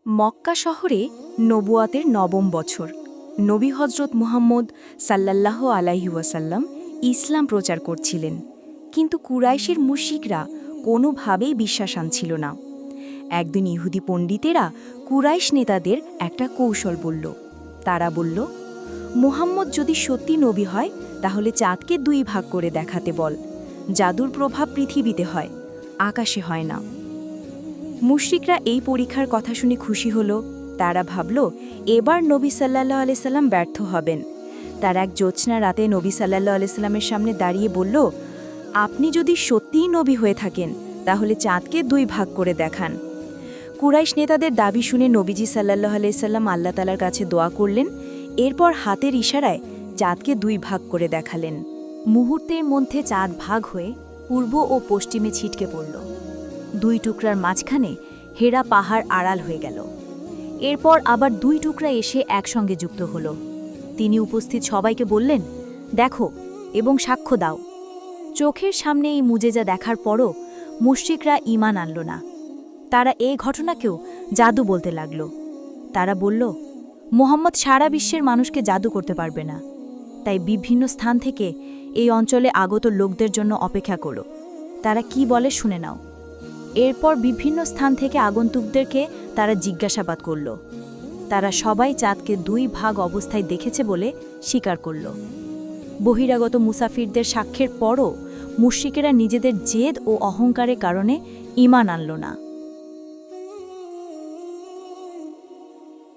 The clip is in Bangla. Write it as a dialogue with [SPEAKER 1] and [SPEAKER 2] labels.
[SPEAKER 1] মক্কা শহরে নবুয়াতের নবম বছর নবী হজরত মুহাম্মদ সাল্লাল্লাহু আলাইহি ওয়াসাল্লাম ইসলাম প্রচার করছিলেন, কিন্তু কুরাইশের মুশরিকরা কোনোভাবেই বিশ্বাস আনছিল না। একদিন ইহুদি পণ্ডিতেরা কুরাইশ নেতাদের একটা কৌশল বলল। তারা বলল, মুহাম্মদ যদি সত্যি নবী হয় তাহলে চাঁদকে দুই ভাগ করে দেখাতে বল। জাদুর প্রভাব পৃথিবীতে হয়, আকাশে হয় না। মুশরিকরা এই পরীক্ষার কথা শুনে খুশি হল। তারা ভাবল, এবার নবী সাল্লাল্লাহু আলাইহি সাল্লাম ব্যর্থ হবেন। তার এক জ্যোৎস্না রাতে নবী সাল্লাল্লাহু আলাইহি সাল্লামের সামনে দাঁড়িয়ে বলল, আপনি যদি সত্যিই নবী হয়ে থাকেন তাহলে চাঁদকে দুই ভাগ করে দেখান। কুরাইশ নেতাদের দাবি শুনে নবীজি সাল্লাল্লাহু আলাইহি সাল্লাম আল্লাহ তাআলার কাছে দোয়া করলেন। এরপর হাতের ইশারায় চাঁদকে দুই ভাগ করে দেখালেন। মুহূর্তের মধ্যে চাঁদ ভাগ হয়ে পূর্ব ও পশ্চিমে ছিটকে পড়ল। দুই টুকরার মাঝখানে হেরা পাহাড় আড়াল হয়ে গেল। এরপর আবার দুই টুকরা এসে একসঙ্গে যুক্ত হল। তিনি উপস্থিত সবাইকে বললেন, দেখো এবং সাক্ষ্য দাও। চোখের সামনে এই মুজেজা দেখার পরও মুশরিকরা ঈমান আনল না। তারা এই ঘটনাকেও জাদু বলতে লাগল। তারা বলল, মুহাম্মদ সারা বিশ্বের মানুষকে জাদু করতে পারবে না, তাই বিভিন্ন স্থান থেকে এই অঞ্চলে আগত লোকদের জন্য অপেক্ষা করো, তারা কি বলে শুনে নাও। এরপর বিভিন্ন স্থান থেকে আগন্তুকদেরকে তারা জিজ্ঞাসাবাদ করল। তারা সবাই চাঁদকে দুই ভাগ অবস্থায় দেখেছে বলে স্বীকার করল। বহিরাগত মুসাফিরদের সাক্ষ্যের পরও মুশরিকেরা নিজেদের জেদ ও অহংকারের কারণে ঈমান আনল না।